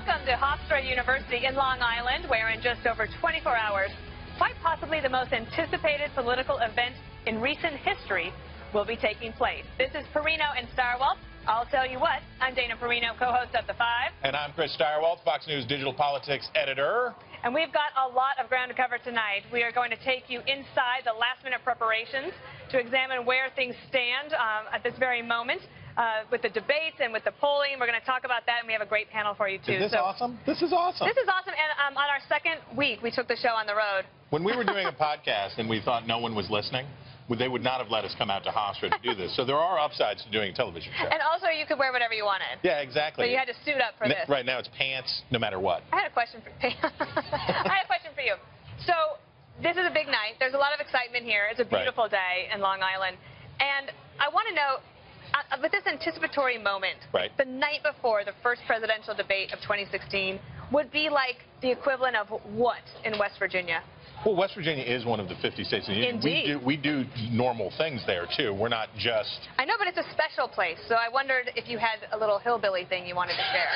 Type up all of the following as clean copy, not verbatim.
Welcome to Hofstra University in Long Island, where in just over 24 hours, quite possibly the most anticipated political event in recent history will be taking place. This is Perino and Stirewalt. I'll tell you what, I'm Dana Perino, co-host of The Five. And I'm Chris Stirewalt, Fox News digital politics editor. And we've got a lot of ground to cover tonight. We are going to take you inside the last-minute preparations to examine where things stand at this very moment. With the debates and with the polling. We're going to talk about that, and we have a great panel for you, too. Is this awesome? This is awesome. This is awesome, and on our second week, we took the show on the road. When we were doing a podcast and we thought no one was listening, they would not have let us come out to Hofstra to do this. So there are upsides to doing a television show. And also, you could wear whatever you wanted. Yeah, exactly. So you had to suit up for this. Right now, it's pants, no matter what. I had a question for you. So this is a big night. There's a lot of excitement here. It's a beautiful day in Long Island. And I want to know, with this anticipatory moment, the night before the first presidential debate of 2016 would be like the equivalent of what in West Virginia? Well, West Virginia is one of the 50 states in the union. Indeed. We do normal things there, too. We're not just... I know, but it's a special place, so I wondered if you had a little hillbilly thing you wanted to share.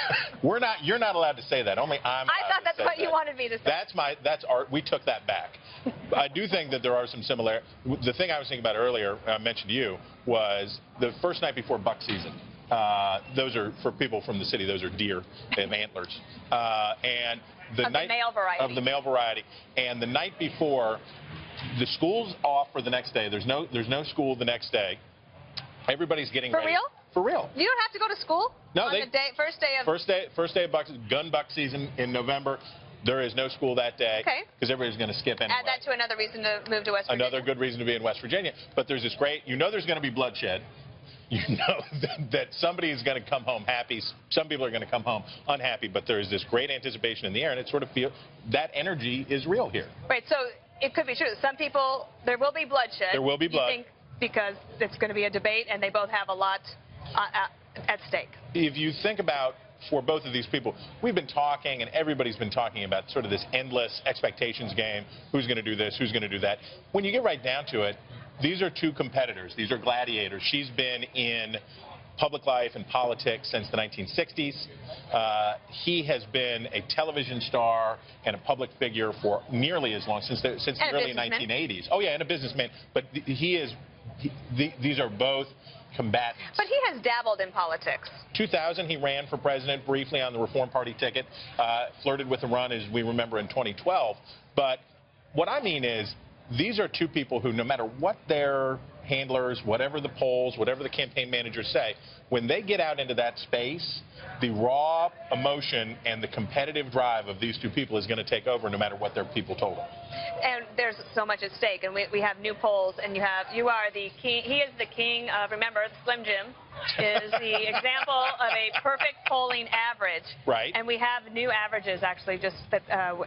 You're not allowed to say that. Only I'm I thought that's what you wanted me to say. That's art. We took that back. I do think that there are some similarities. The thing I was thinking about earlier, I mentioned to you, was the first night before buck season. Those are, for people from the city, those are deer. They have antlers. And the male variety. Of the male variety. And the night before, the school's off for the next day. There's no school the next day. Everybody's getting ready. For real? For real. You don't have to go to school? No, on the first day of gun buck season in November. There is no school that day because everybody's going to skip anyway. Add that to another reason to move to West Virginia. Another good reason to be in West Virginia. But there's this great, there's going to be bloodshed. You know that somebody is going to come home happy. Some people are going to come home unhappy, but there is this great anticipation in the air, and it sort of feels that energy is real here. Right, so it could be true. Some people, there will be bloodshed. There will be blood. You think because it's going to be a debate, and they both have a lot at stake. If you think about, for both of these people, we've been talking, and everybody's been talking about sort of this endless expectations game. Who's going to do this? Who's going to do that? When you get right down to it, these are two competitors. These are gladiators. She's been in public life and politics since the 1960s. He has been a television star and a public figure for nearly as long, since the early 1980s. Oh, yeah, and a businessman. But these are both combatants. But he has dabbled in politics. 2000, he ran for president briefly on the Reform Party ticket, flirted with a run, as we remember, in 2012. But what I mean is, these are two people who, no matter what their handlers, whatever the polls, whatever the campaign managers say, when they get out into that space, the raw emotion and the competitive drive of these two people is going to take over no matter what their people told them. And there's so much at stake, and we have new polls, and you are the king. He is the king of, remember, Slim Jim is the example of a perfect polling average. Right. And we have new averages, actually, just that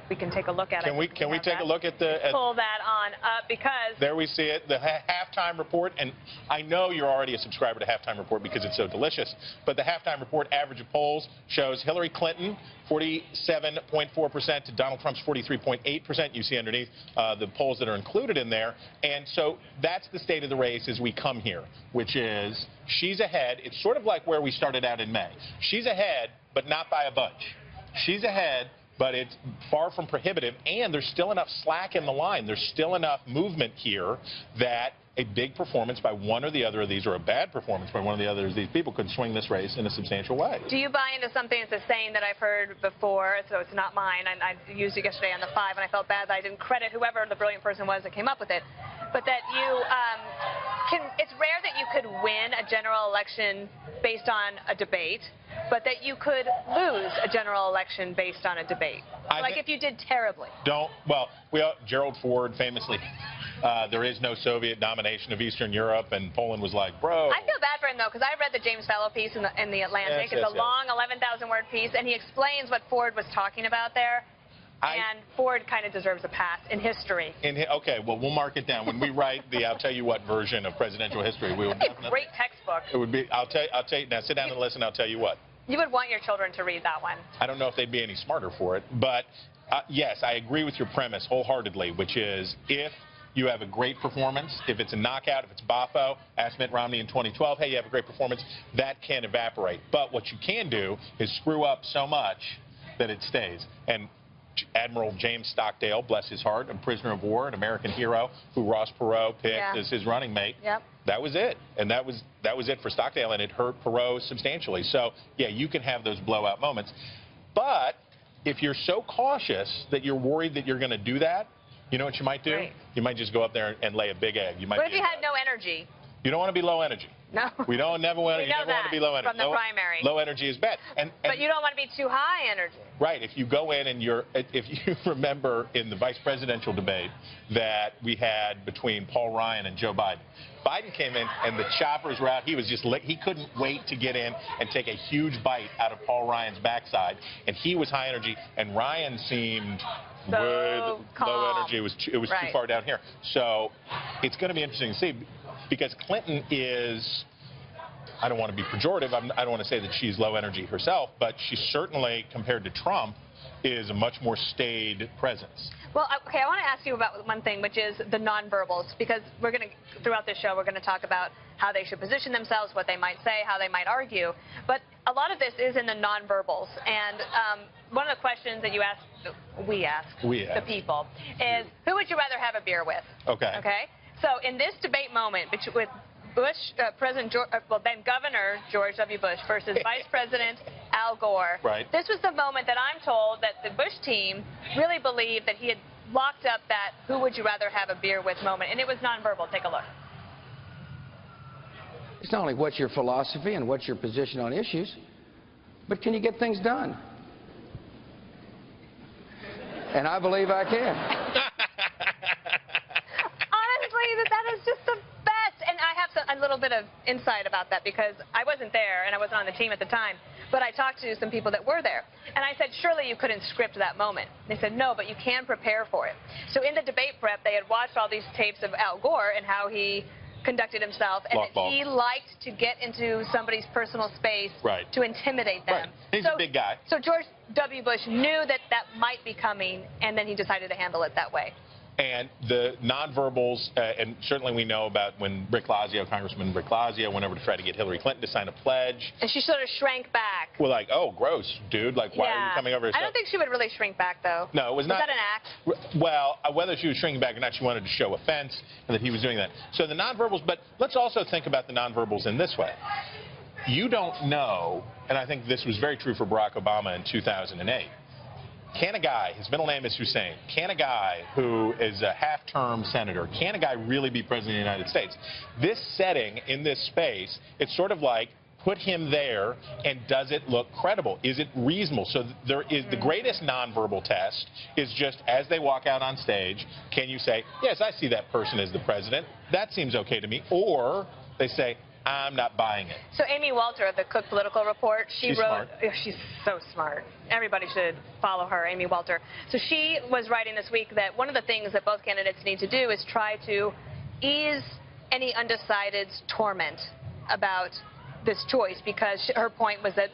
we can take a look at. Can we take a look at the... Pull that on up, because... There we see it, the halftime report, and I know you're already a subscriber to Halftime Report because it's so delicious, but the Halftime Report average of polls shows Hillary Clinton 47.4% to Donald Trump's 43.8%. You see underneath the polls that are included in there. And so that's the state of the race as we come here, which is she's ahead. It's sort of like where we started out in May. She's ahead, but not by a bunch. She's ahead, but it's far from prohibitive, and there's still enough slack in the line. There's still enough movement here that a big performance by one or the other of these, or a bad performance by one or the other of these people, could swing this race in a substantial way. Do you buy into something that's a saying that I've heard before, so it's not mine, and I used it yesterday on The Five, and I felt bad that I didn't credit whoever the brilliant person was that came up with it, but that it's rare that you could win a general election based on a debate, but that you could lose a general election based on a debate. Like if you did terribly. Gerald Ford famously, there is no Soviet domination of Eastern Europe, and Poland was like, bro. I feel bad for him, though, because I read the James Fallow piece in the Atlantic. It's a long 11,000-word piece, and he explains what Ford was talking about there. And Ford kind of deserves a pass in history. Okay, well, we'll mark it down. When we write the I'll Tell You What version of presidential history, we will definitely... a great textbook. It would be, I'll tell you, now sit down and listen, I'll tell you what. You would want your children to read that one. I don't know if they'd be any smarter for it, but yes, I agree with your premise wholeheartedly, which is if you have a great performance, if it's a knockout, if it's Boffo, ask Mitt Romney in 2012, hey, you have a great performance, that can evaporate. But what you can do is screw up so much that it stays. And Admiral James Stockdale, bless his heart, a prisoner of war, an American hero who Ross Perot picked as his running mate. Yep. That was it. And that was it for Stockdale, and it hurt Perot substantially. So, yeah, you can have those blowout moments. But if you're so cautious that you're worried that you're going to do that, you know what you might do? Right. You might just go up there and lay a big egg. What if you had no energy? You don't want to be low energy. No. We never want to be low energy. From the primary. Low energy is bad. But you don't want to be too high energy. Right. If you go in and if you remember in the vice presidential debate that we had between Paul Ryan and Joe Biden, Biden came in and the choppers were out. He couldn't wait to get in and take a huge bite out of Paul Ryan's backside, and he was high energy, and Ryan seemed so low energy. It was too far down here. So it's going to be interesting to see, because Clinton is, I don't want to be pejorative, I don't want to say that she's low energy herself, but she certainly, compared to Trump, is a much more staid presence. Well, okay, I want to ask you about one thing, which is the nonverbals, because we're going to, throughout this show, we're going to talk about how they should position themselves, what they might say, how they might argue. But a lot of this is in the nonverbals. And one of the questions that we ask the people is, who would you rather have a beer with? Okay. Okay? So in this debate moment with Bush, then Governor George W. Bush versus Vice President Al Gore. Right. This was the moment that I'm told that the Bush team really believed that he had locked up that who would you rather have a beer with moment, and it was nonverbal. Take a look. It's not only what's your philosophy and what's your position on issues, but can you get things done? And I believe I can. Honestly, that is just the best. And I have a little bit of insight about that, because I wasn't there and I wasn't on the team at the time. But I talked to some people that were there. And I said, surely you couldn't script that moment. They said, no, but you can prepare for it. So in the debate prep, they had watched all these tapes of Al Gore and how he conducted himself, and that he liked to get into somebody's personal space to intimidate them. Right. He's a big guy. So George W. Bush knew that that might be coming, and then he decided to handle it that way. And the nonverbals, and certainly we know about when Congressman Rick Blasio went over to try to get Hillary Clinton to sign a pledge. And she sort of shrank back. We're like, oh, gross, dude. Like, why are you coming over? I don't think she would really shrink back, though. No, it was not. Was that an act? Well, whether she was shrinking back or not, she wanted to show offense and that he was doing that. So the nonverbals, but let's also think about the nonverbals in this way. You don't know, and I think this was very true for Barack Obama in 2008. Can a guy, his middle name is Hussein, can a guy who is a half-term senator, can a guy really be president of the United States? This setting in this space, it's sort of like, put him there, and does it look credible? Is it reasonable? So there is the greatest nonverbal test is just as they walk out on stage, can you say, yes, I see that person as the president. That seems okay to me. Or they say, I'm not buying it. So Amy Walter of the Cook Political Report, she's smart. She's so smart. Everybody should follow her, Amy Walter. So she was writing this week that one of the things that both candidates need to do is try to ease any undecided's torment about this choice, because her point was that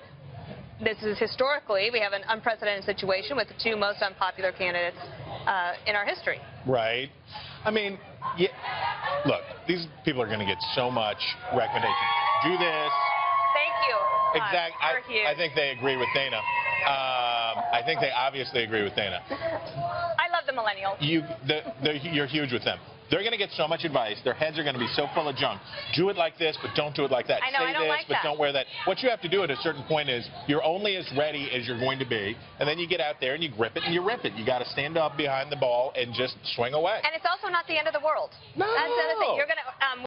this is historically, we have an unprecedented situation with the two most unpopular candidates in our history. Right. I mean, yeah, look, these people are going to get so much recognition. Do this. Thank you. Exactly. I think they agree with Dana. I think they obviously agree with Dana. I love the millennials. You're huge with them. They're going to get so much advice. Their heads are going to be so full of junk. Do it like this, but don't do it like that. I know, Say I don't this, like but that. don't wear that. What you have to do at a certain point is you're only as ready as you're going to be, and then you get out there and you grip it and you rip it. You got to stand up behind the ball and just swing away. And it's also not the end of the world. No. That's the other thing. You're going to